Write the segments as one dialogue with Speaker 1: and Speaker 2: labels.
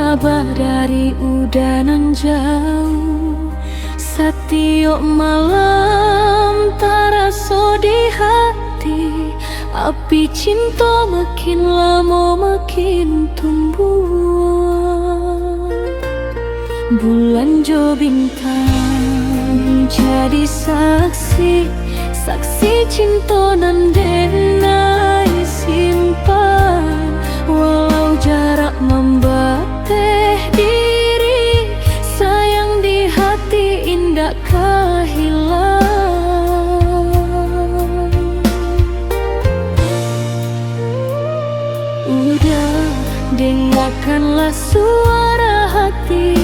Speaker 1: kabar dari udanan jauh. Setiap malam taraso di hati, api cinta makin lama makin tumbuh. Bulan jo bintang jadi saksi, saksi cinta nan denai simpan. Walau jarak membateh diri, sayang di hati indah hilang. Udah dengarkanlah suara hati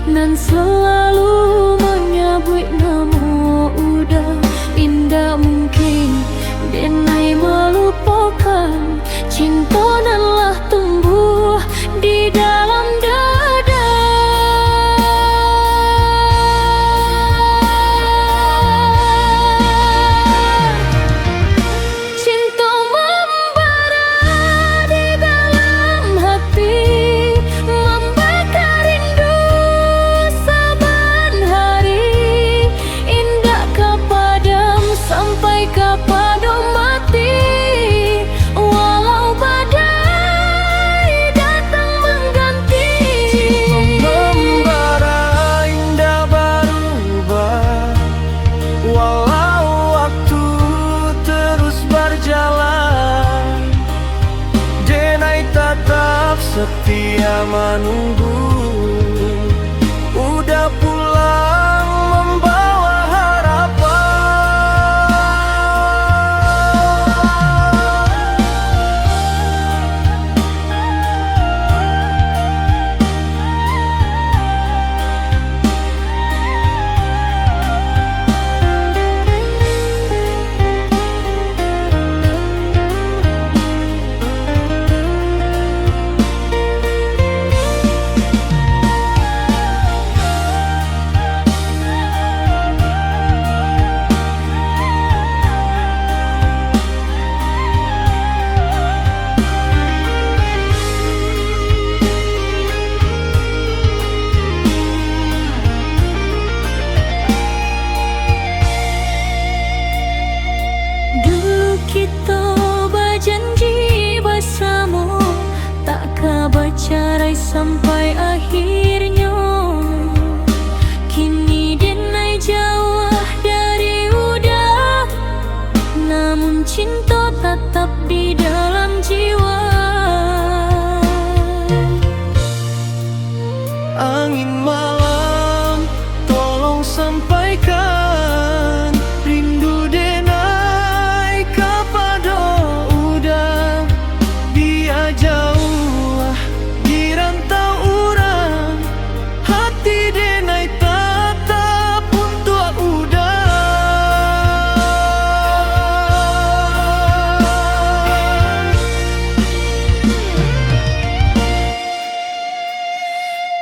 Speaker 1: nan selalu menyebut nama. Udah indah mungkin denai melupakan, cinta nanlah tumbuh di dalam dada. Cinta membara di dalam hati, membakar rindu saban hari. Indah ke padam sampai ke padam mati. Walau badai datang mengganti,
Speaker 2: membara indah berubah. Walau waktu terus berjalan, denai tetap setia menunggu. Udah pulang membawa bercerai sampai akhirnya. Kini denai jauh dari udah, namun cinta tetap di dalam jiwa. angin malam, tolong sampaikan rindu denai kepada udah. Dia jauh di rantau urang, hati denai tetap untuk udah.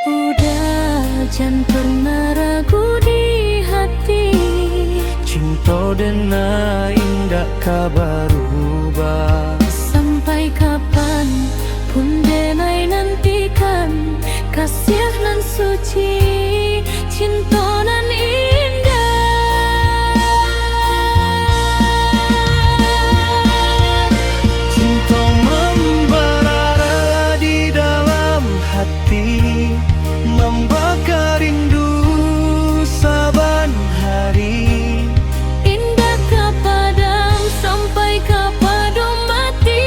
Speaker 1: Udah jangan pernah ragu di hati,
Speaker 2: Cinta denai indah kabar ubah.
Speaker 1: sampai kapan pun denai nantikan kasih nan suci, cinta nan indah.
Speaker 2: Cinta membara di dalam hati, membakar rindu saban hari.
Speaker 1: Indah ke padam sampai ke padam mati.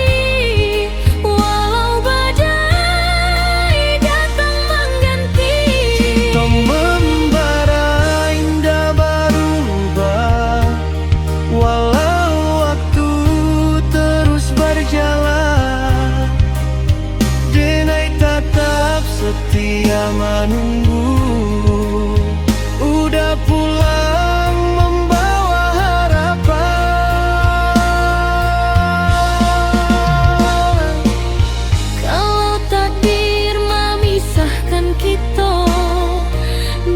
Speaker 1: Walau badai datang mengganti,
Speaker 2: Cinta membara indah berubah. Walau waktu terus berjalan, denai tetap setia menunggu. Udah pulang membawa harapan.
Speaker 1: kalau takdir memisahkan kita,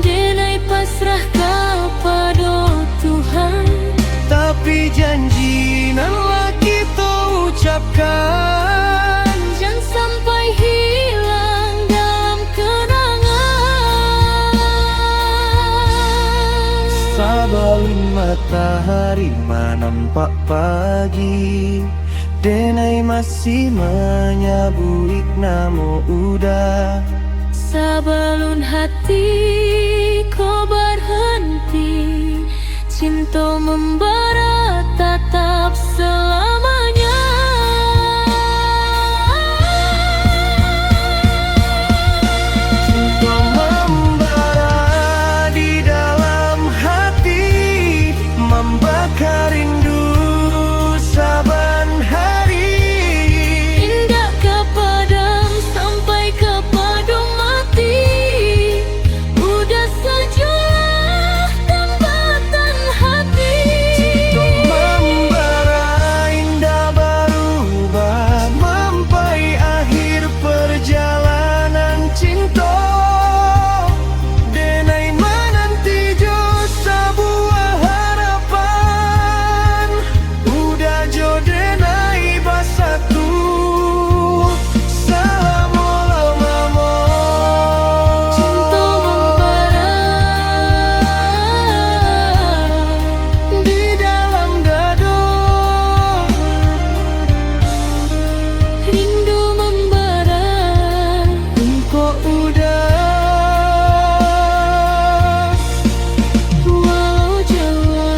Speaker 1: denai pasrah kepada Tuhan.
Speaker 2: Tapi janji nanlah kita ucapkan,
Speaker 1: Jangan sampai hilang dalam
Speaker 2: Balin matahari menampak pagi, denai masih menyabui namo udah.
Speaker 1: Sebelum hati kau berhenti, cinta membara tetap selamanya.
Speaker 2: Cinta membara di dalam hati, membakar rindu saban hari.
Speaker 1: Indah ke padam sampai ke padam mati, udah sajalah tambatan hati.
Speaker 2: Cinta membara indah berubah, sampai akhir perjalanan cinta. Denai menanti jo sebuah harapan, udah jo denai bersatu selama-lamanya.
Speaker 1: Cinta membara
Speaker 2: Di dalam dada,
Speaker 1: rindu membara,
Speaker 2: engkau udah.
Speaker 1: walau jauh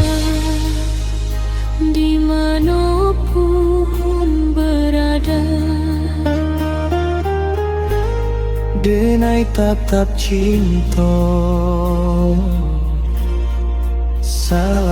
Speaker 1: dimanapun berada.
Speaker 2: Denai tetap cinta. Salam